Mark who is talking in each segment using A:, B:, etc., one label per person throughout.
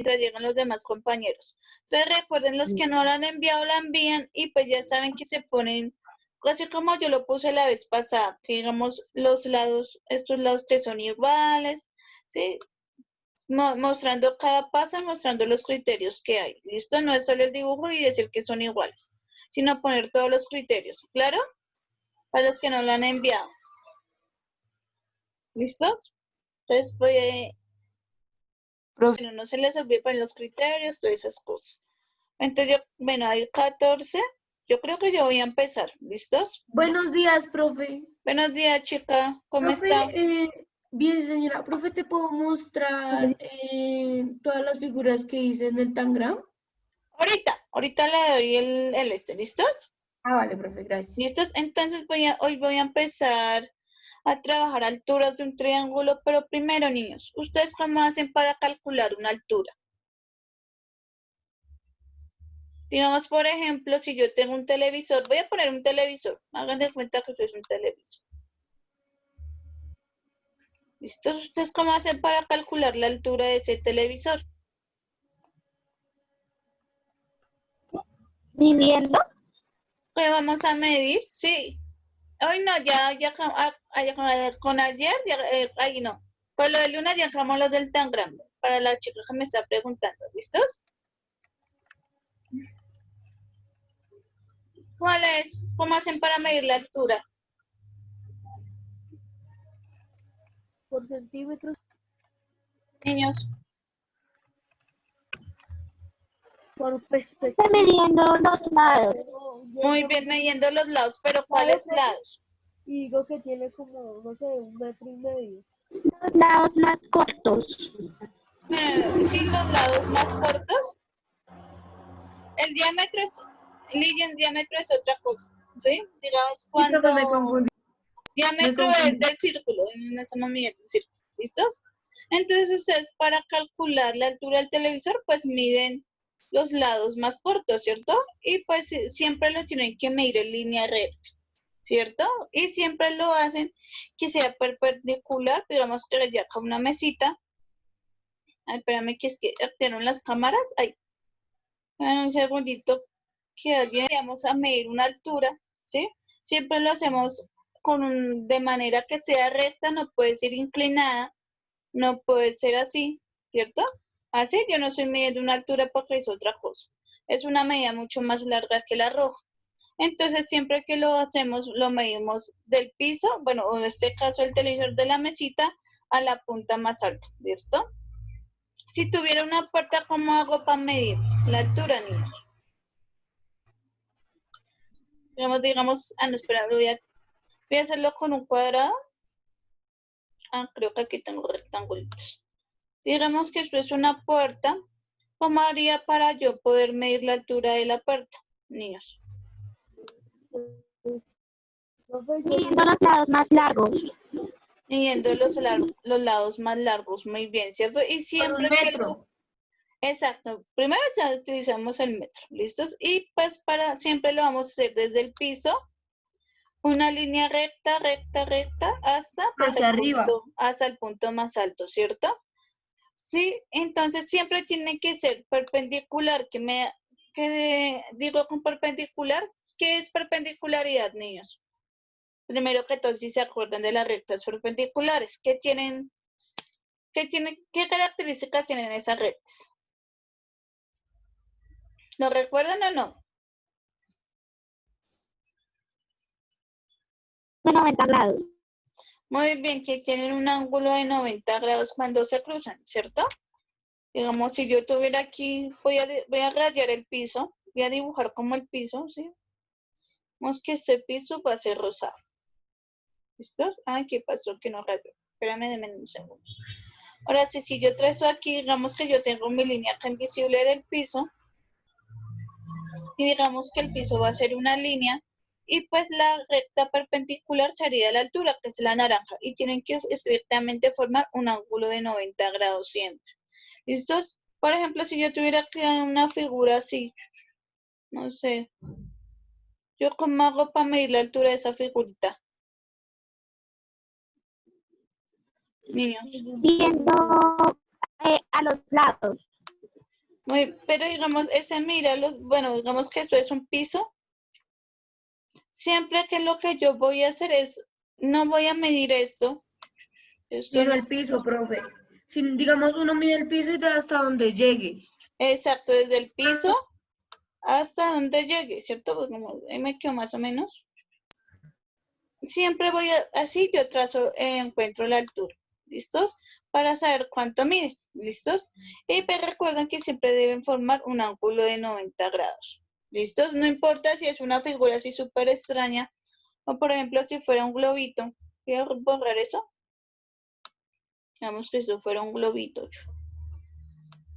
A: mientras llegan los demás compañeros. Entonces recuerden, los que no la han enviado, la envían y pues ya saben que se ponen, así como yo lo puse la vez pasada, que digamos los lados, estos lados que son iguales, ¿sí? Mostrando cada paso, mostrando los criterios que hay. ¿Listo? No es solo el dibujo y decir que son iguales, sino poner todos los criterios. ¿Claro? Para los que no lo han enviado. ¿Listos? Entonces voy a... Bueno, no se les olvide poner los criterios, todas esas cosas. Entonces, bueno, hay 14. Yo creo que yo voy a empezar. ¿Listos?
B: Buenos días, profe.
A: Buenos días, chica. ¿Cómo
B: Profe,
A: está?
B: bien, señora. Profe, ¿te puedo mostrar todas las figuras que hice en el tangram?
A: Ahorita le doy el ¿listos?
B: Ah, vale, profe, gracias.
A: ¿Listos? Entonces hoy voy a empezar a trabajar alturas de un triángulo, pero primero, niños, ¿ustedes cómo hacen para calcular una altura? Digamos, por ejemplo, si yo tengo un televisor, voy a poner un televisor, hagan de cuenta que es un televisor. ¿Listos? ¿Ustedes cómo hacen para calcular la altura de ese televisor?
C: ¿Midiendo?
A: ¿Qué vamos a medir? Sí. Hoy no, con ayer, ahí no. Con lo de Luna ya dejamos los del tan grande, para la chica que me está preguntando. ¿Listos? ¿Cuál es? ¿Cómo hacen para medir la altura?
B: Por centímetros.
A: Niños,
B: Por perspectiva.
C: Estoy midiendo los lados.
A: muy bien, midiendo los lados, pero ¿cuáles lados?
B: Y digo que tiene como, no sé, 1,5 metros.
C: Los lados más cortos.
A: Sí, los lados más cortos. El diámetro es, Lidia, el diámetro es otra cosa, ¿sí? Digamos, cuando...
B: me confundí.
A: Diámetro es del círculo, no estamos midiendo el círculo, ¿listos? Entonces ustedes para calcular la altura del televisor, pues miden los lados más cortos, ¿cierto? Y pues siempre lo tienen que medir en línea recta, ¿cierto? Y siempre lo hacen que sea perpendicular, digamos que le acá una mesita. Ay, espérame, que es que tienen las cámaras. Ay, un segundito, que alguien vamos a medir una altura, ¿sí? Siempre lo hacemos de manera que sea recta, no puede ser inclinada, no puede ser así, ¿cierto? Así yo no estoy midiendo una altura porque es otra cosa. Es una medida mucho más larga que la roja. Entonces, siempre que lo hacemos, lo medimos del piso, bueno, o en este caso el televisor de la mesita, a la punta más alta, ¿cierto? Si tuviera una puerta, ¿cómo hago para medir la altura, niños? Digamos, no, espera, voy a hacerlo con un cuadrado. Creo que aquí tengo rectangulitos. Digamos que esto es una puerta. ¿Cómo haría para yo poder medir la altura de la puerta, niños?
C: Midiendo los lados más largos.
A: Midiendo los lados más largos, muy bien, ¿cierto? Y siempre que exacto, primero ya utilizamos el metro, ¿listos? Y pues siempre lo vamos a hacer desde el piso, una línea recta, recta, recta, hasta pues,
B: hacia arriba.
A: Hasta el punto más alto, ¿cierto? Sí, entonces siempre tiene que ser perpendicular, digo con perpendicular, ¿qué es perpendicularidad, niños? Primero que todos, si se acuerdan de las rectas perpendiculares, ¿qué características tienen esas rectas? ¿Lo recuerdan o no?
C: De 90 grados.
A: Muy bien, que tienen un ángulo de 90 grados cuando se cruzan, ¿cierto? Digamos, si yo tuviera aquí, voy a rayar el piso, voy a dibujar como el piso, ¿sí? Vemos que este piso va a ser rosado. ¿Listos? ¿Qué pasó? Que no rayó. Espérame, denme un segundo. Ahora sí, si yo trazo aquí, digamos que yo tengo mi línea acá invisible del piso, y digamos que el piso va a ser una línea, y pues la recta perpendicular sería la altura, que es la naranja, y tienen que estrictamente formar un ángulo de 90 grados siempre. ¿Listos? Por ejemplo, si yo tuviera que una figura así, no sé, ¿yo cómo hago para medir la altura de esa figurita? Niños.
C: Viendo a los lados.
A: Pero digamos, ese mira, bueno, digamos que esto es un piso. Siempre que lo que yo voy a hacer es, no voy a medir esto. Esto
B: Sino
A: no.
B: el piso, profe. Si, digamos, uno mide el piso y de hasta donde llegue.
A: Exacto, desde el piso hasta donde llegue, ¿cierto? Pues como, ahí me quedo más o menos. Siempre voy así, yo trazo, encuentro la altura. ¿Listos? Para saber cuánto mide. ¿Listos? Y pues recuerden que siempre deben formar un ángulo de 90 grados. ¿Listos? No importa si es una figura así súper extraña o por ejemplo si fuera un globito. Voy a borrar eso. Digamos que esto fuera un globito.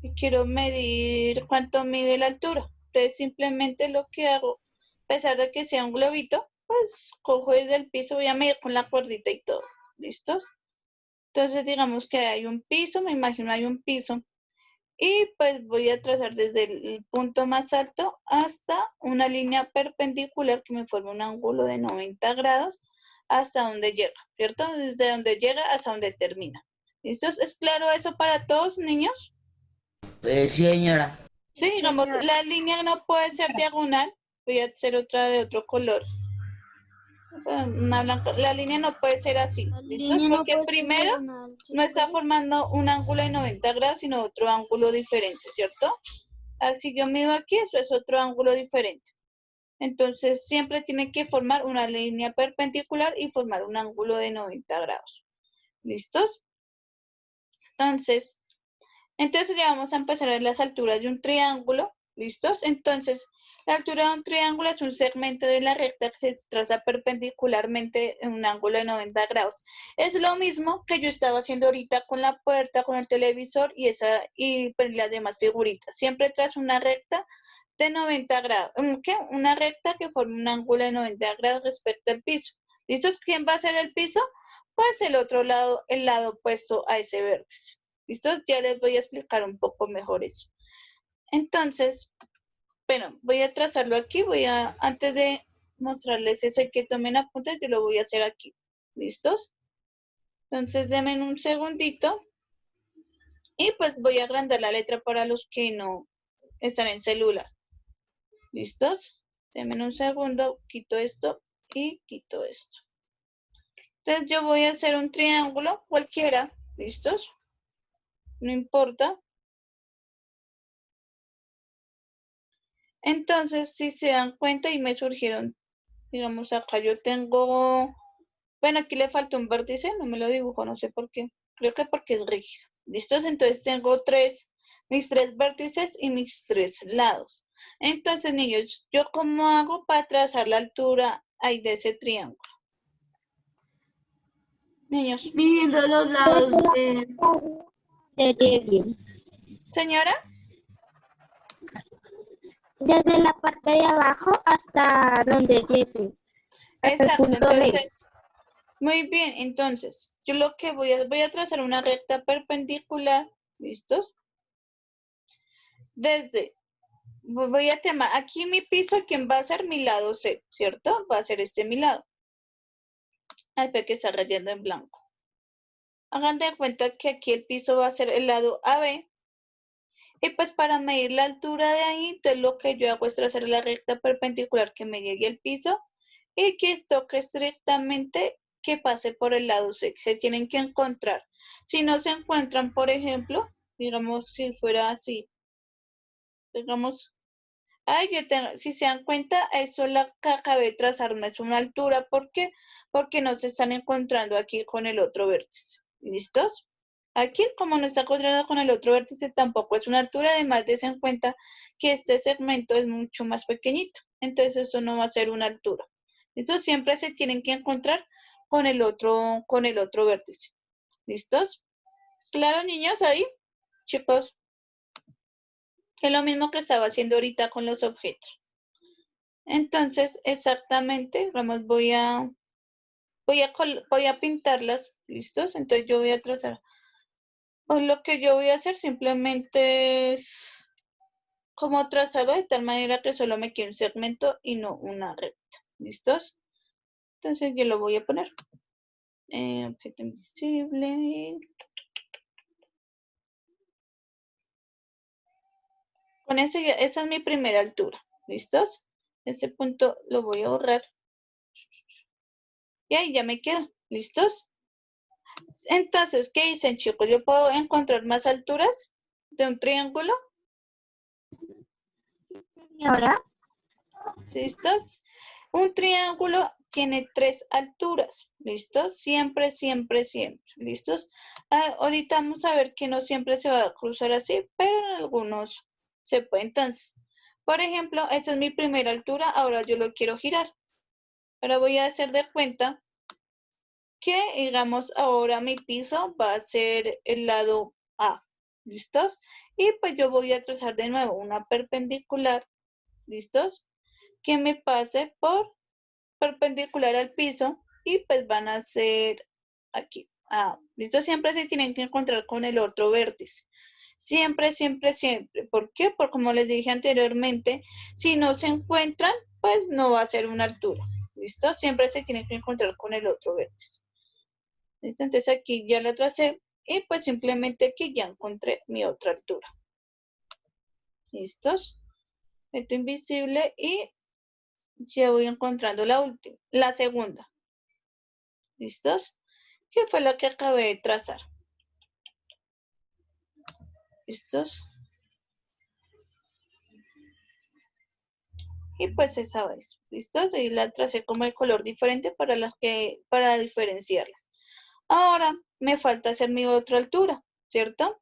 A: Y quiero medir cuánto mide la altura. Entonces simplemente lo que hago, a pesar de que sea un globito, pues cojo desde el piso, voy a medir con la cuerdita y todo. ¿Listos? Entonces digamos que hay un piso, me imagino hay un piso. Y pues voy a trazar desde el punto más alto hasta una línea perpendicular que me forme un ángulo de 90 grados hasta donde llega, ¿cierto? Desde donde llega hasta donde termina. ¿Listos? ¿Es claro eso para todos, niños?
D: Sí, señora.
A: Sí, digamos, la línea no puede ser diagonal. Voy a hacer otra de otro color. Una blanca. La línea no puede ser así.
C: La
A: ¿Listos?
C: línea no
A: Porque
C: puede ser
A: primero
C: diagonal,
A: no está
C: ¿cierto?
A: formando un ángulo de 90 grados, sino otro ángulo diferente, ¿cierto? Así yo mido aquí, eso es otro ángulo diferente. Entonces, siempre tiene que formar una línea perpendicular y formar un ángulo de 90 grados. ¿Listos? Entonces ya vamos a empezar a ver las alturas de un triángulo. ¿Listos? Entonces, la altura de un triángulo es un segmento de la recta que se traza perpendicularmente en un ángulo de 90 grados. Es lo mismo que yo estaba haciendo ahorita con la puerta, con el televisor y pues, las demás figuritas. Siempre trazo una recta de 90 grados. ¿Qué? Una recta que forme un ángulo de 90 grados respecto al piso. ¿Listos? ¿Quién va a ser el piso? Pues el otro lado, el lado opuesto a ese vértice. ¿Listo? Ya les voy a explicar un poco mejor eso. Entonces, bueno, voy a trazarlo aquí. Antes de mostrarles eso y que tomen apuntes, yo lo voy a hacer aquí. ¿Listos? Entonces, denme un segundito. Y pues voy a agrandar la letra para los que no están en celular. ¿Listos? Denme un segundo, quito esto y quito esto. Entonces, yo voy a hacer un triángulo cualquiera. ¿Listos? No importa. Entonces, si se dan cuenta y me surgieron, digamos, acá yo tengo, bueno, aquí le falta un vértice, no me lo dibujo, no sé por qué. Creo que porque es rígido. ¿Listos? Entonces tengo mis tres vértices y mis tres lados. Entonces, niños, ¿yo cómo hago para trazar la altura ahí de ese triángulo? Niños.
B: Midiendo los lados
C: De llegue.
A: Señora.
C: Desde la parte de abajo hasta donde llegue. Hasta el
A: Exacto,
C: punto B.
A: entonces, muy bien, entonces, yo lo que voy a trazar una recta perpendicular, ¿listos? Desde, voy a tema, aquí mi piso, ¿quién va a ser? Mi lado C, ¿cierto? Va a ser este mi lado. Ay, ve que está rayando en blanco. Hagan de cuenta que aquí el piso va a ser el lado AB. Y pues para medir la altura de ahí, entonces lo que yo hago es trazar la recta perpendicular que me llegue al piso y que toque estrictamente que pase por el lado C. Se tienen que encontrar. Si no se encuentran, por ejemplo, digamos si fuera así, digamos, si se dan cuenta, eso es la que acabé de trazar, no es una altura. ¿Por qué? Porque no se están encontrando aquí con el otro vértice. ¿Listos? Aquí, como no está encontrando con el otro vértice, tampoco es una altura. Además, den cuenta que este segmento es mucho más pequeñito. Entonces, eso no va a ser una altura. ¿Listo? Siempre se tienen que encontrar con el otro vértice. ¿Listos? ¿Claro, niños? Ahí, chicos. Es lo mismo que estaba haciendo ahorita con los objetos. Entonces, exactamente, vamos, voy a pintarlas, ¿listos? Entonces yo voy a trazar. Pues lo que yo voy a hacer simplemente es como trazarlo de tal manera que solo me quede un segmento y no una recta. ¿Listos? Entonces yo lo voy a poner. Objeto invisible. Con eso ya, esa es mi primera altura. ¿Listos? Este punto lo voy a borrar. Y ahí ya me quedo. ¿Listos? Entonces, ¿qué dicen, chicos? ¿Yo puedo encontrar más alturas de un triángulo?
C: Señora,
A: ¿Listos? Un triángulo tiene 3 alturas. ¿Listos? Siempre, siempre, siempre. ¿Listos? Ahorita vamos a ver que no siempre se va a cruzar así, pero en algunos se puede. Entonces, por ejemplo, esa es mi primera altura. Ahora yo lo quiero girar. Ahora voy a hacer de cuenta que, digamos, ahora mi piso va a ser el lado A. ¿Listos? Y pues yo voy a trazar de nuevo una perpendicular. ¿Listos? Que me pase por perpendicular al piso y pues van a ser aquí. ¿Listo? Siempre se tienen que encontrar con el otro vértice. Siempre, siempre, siempre. ¿Por qué? Porque como les dije anteriormente, si no se encuentran, pues no va a ser una altura. ¿Listo? Siempre se tienen que encontrar con el otro vértice. ¿Listo? Entonces aquí ya la tracé y pues simplemente aquí ya encontré mi otra altura. ¿Listos? Esto invisible y ya voy encontrando la segunda. ¿Listos? Que fue lo que acabé de trazar. ¿Listos? Y pues esa vez. ¿Listos? Y la tracé como el color diferente para diferenciarlas. Ahora me falta hacer mi otra altura, ¿cierto?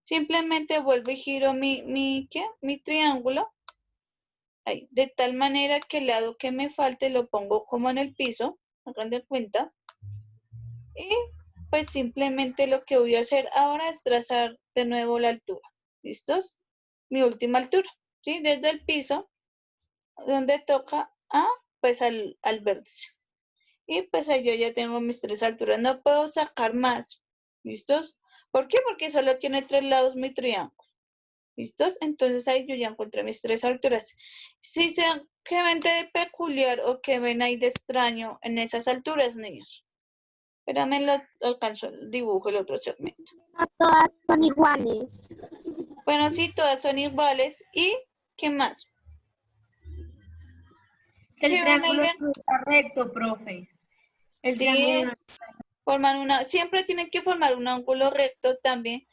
A: Simplemente vuelvo y giro mi triángulo. Ahí, de tal manera que el lado que me falte lo pongo como en el piso. Hagan de cuenta. Y pues simplemente lo que voy a hacer ahora es trazar de nuevo la altura. ¿Listos? Mi última altura, ¿sí? Desde el piso, donde toca pues al vértice. Y pues ahí yo ya tengo mis 3 alturas. No puedo sacar más. ¿Listos? ¿Por qué? Porque solo tiene 3 lados mi triángulo. ¿Listos? Entonces ahí yo ya encontré mis 3 alturas. Si ¿qué ven de peculiar o qué ven ahí de extraño en esas alturas, niños? Espérame, alcanzo el dibujo, el otro segmento.
C: no todas son iguales.
A: Bueno, sí, todas son iguales. ¿Y qué más?
B: El
A: ¿Qué ven ahí
B: triángulo
A: de?
B: no está recto, profe. El
A: Sí,
B: triángulo
A: siempre tienen que formar un ángulo recto también.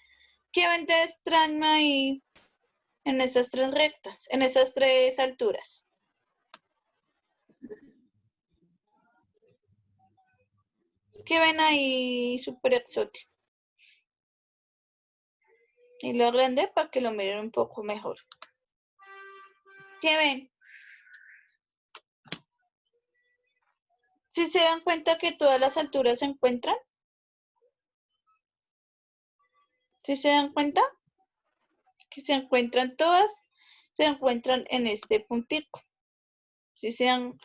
A: ¿Qué ven de extraño ahí en esas 3 rectas, en esas 3 alturas? ¿Qué ven ahí súper exótico? Y lo agrandé para que lo miren un poco mejor. ¿Qué ven? ¿Sí se dan cuenta que todas las alturas se encuentran? ¿Sí se dan cuenta? Que se encuentran todas, se encuentran en este puntico. ¿Sí se dan?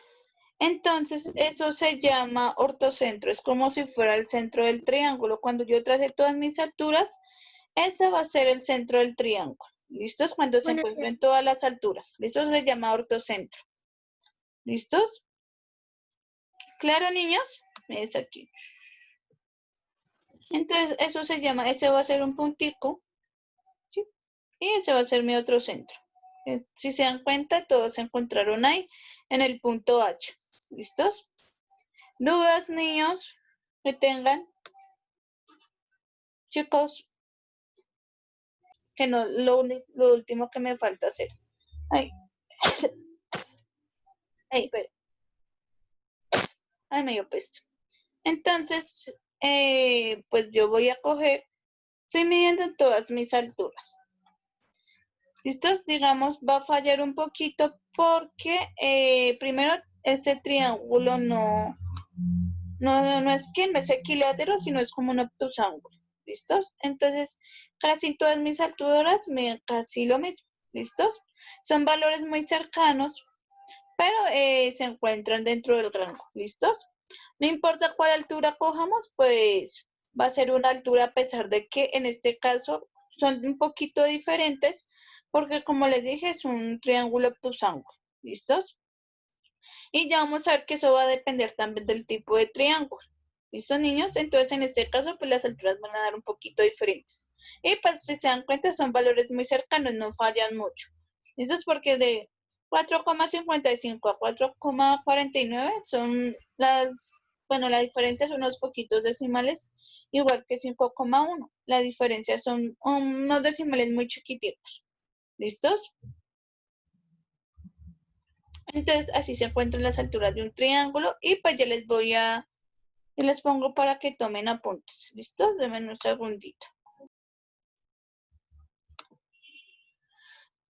A: Entonces, eso se llama ortocentro. Es como si fuera el centro del triángulo. Cuando yo trace todas mis alturas, ese va a ser el centro del triángulo. ¿Listos? Cuando se encuentren todas las alturas. ¿Listos? Se llama ortocentro. ¿Listos? ¿Claro, niños? Es aquí. Entonces, eso se llama, ese va a ser un puntico. ¿Sí? Y ese va a ser mi otro centro. Si se dan cuenta, todos se encontraron ahí en el punto H. ¿Listos? ¿Dudas, niños, que tengan? Chicos, que no, lo último que me falta hacer. Ay, pero. Ay, me dio pesto. Entonces, pues yo voy a coger, estoy midiendo todas mis alturas. ¿Listos? Digamos, va a fallar un poquito porque primero ese triángulo no es que no es equilátero, sino es como un obtusángulo. ¿Listos? Entonces, casi todas mis alturas me casi lo mismo. ¿Listos? Son valores muy cercanos, pero se encuentran dentro del rango. ¿Listos? No importa cuál altura cojamos, pues va a ser una altura a pesar de que en este caso son un poquito diferentes, porque como les dije, es un triángulo obtusángulo. ¿Listos? Y ya vamos a ver que eso va a depender también del tipo de triángulo. ¿Listo, niños? Entonces, en este caso, pues las alturas van a dar un poquito diferentes. Y pues, si se dan cuenta, son valores muy cercanos, no fallan mucho. Eso es porque de 4,55 a 4,49 son la diferencia son unos poquitos decimales, igual que 5,1. La diferencia son unos decimales muy chiquititos. ¿Listos? Entonces, así se encuentran las alturas de un triángulo y pues ya les pongo para que tomen apuntes. ¿Listos? Denme un segundito.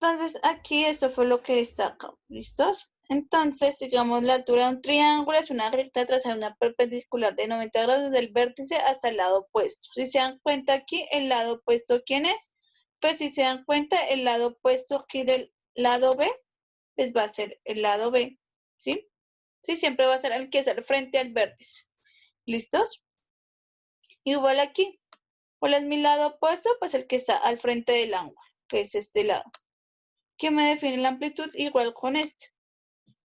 A: Entonces, aquí esto fue lo que saca. ¿Listos? Entonces, digamos, la altura de un triángulo es una recta trazada una perpendicular de 90 grados del vértice hasta el lado opuesto. Si se dan cuenta aquí, el lado opuesto, ¿quién es? Pues si se dan cuenta, el lado opuesto aquí del lado B, pues va a ser el lado B, ¿sí? Sí, siempre va a ser el que es al frente al vértice. ¿Listos? Igual aquí. ¿Cuál es mi lado opuesto? Pues el que está al frente del ángulo, que es este lado. ¿Qué me define la amplitud? Igual con este.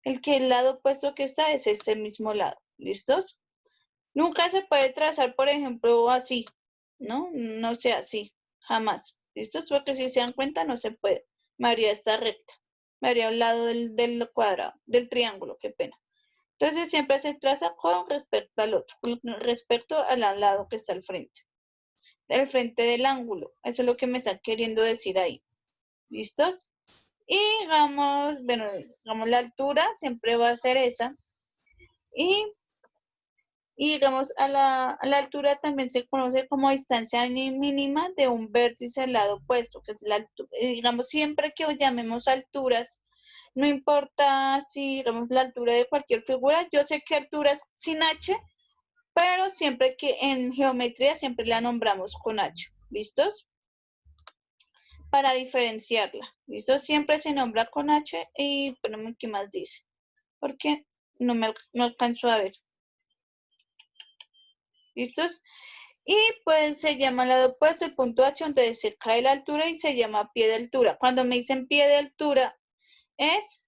A: El lado opuesto que está es ese mismo lado. ¿Listos? Nunca se puede trazar, por ejemplo, así, ¿no? No sea así, jamás. ¿Listos? Porque si se dan cuenta, no se puede. Me haría esta recta. Me haría un lado del cuadrado, del triángulo, qué pena. Entonces siempre se traza con respecto al otro, con respecto al lado que está al frente. El frente del ángulo. Eso es lo que me están queriendo decir ahí. ¿Listos? Y digamos, la altura siempre va a ser esa. Y digamos, a la altura también se conoce como distancia mínima de un vértice al lado opuesto, que es la altura. Digamos, siempre que llamemos alturas, no importa si, digamos, la altura de cualquier figura, yo sé que altura es sin H, pero siempre que en geometría siempre la nombramos con H. ¿Listos? Para diferenciarla. ¿Listo? Siempre se nombra con H y, espérame, ¿qué más dice? Porque no alcanzo a ver. ¿Listos? Y pues se llama al lado opuesto el punto H donde se cae la altura y se llama pie de altura. Cuando me dicen pie de altura es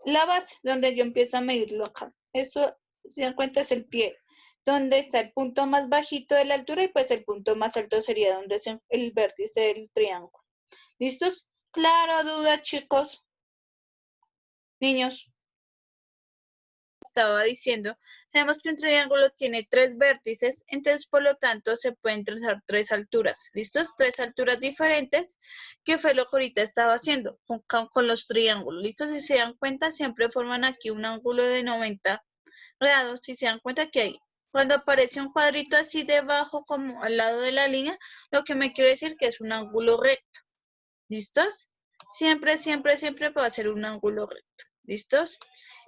A: la base donde yo empiezo a medirlo acá. Eso, si se dan cuenta, es el pie. Donde está el punto más bajito de la altura y pues el punto más alto sería donde es el vértice del triángulo. ¿Listos? Claro, duda, chicos. Niños. Estaba diciendo, sabemos que un triángulo tiene 3 vértices, entonces por lo tanto se pueden trazar 3 alturas. ¿Listos? 3 alturas diferentes, que fue lo que ahorita estaba haciendo con los triángulos. ¿Listos? Si se dan cuenta, siempre forman aquí un ángulo de 90 grados. Si se dan cuenta que hay, cuando aparece un cuadrito así debajo, como al lado de la línea, lo que me quiere decir que es un ángulo recto. ¿Listos? Siempre, siempre, siempre va a ser un ángulo recto. ¿Listos?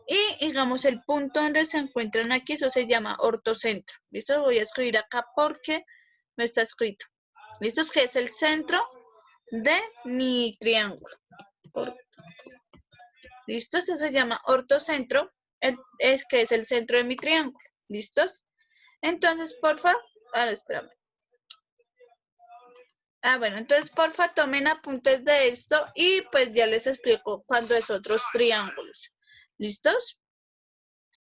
A: Y digamos el punto donde se encuentran aquí, eso se llama ortocentro. ¿Listo? Voy a escribir acá porque no está escrito. ¿Listos? Que es el centro de mi triángulo. ¿Listos? Eso se llama ortocentro, es que es el centro de mi triángulo. ¿Listos? Entonces, porfa, espérame. Bueno, entonces porfa tomen apuntes de esto y pues ya les explico cuando es otros triángulos. ¿Listos?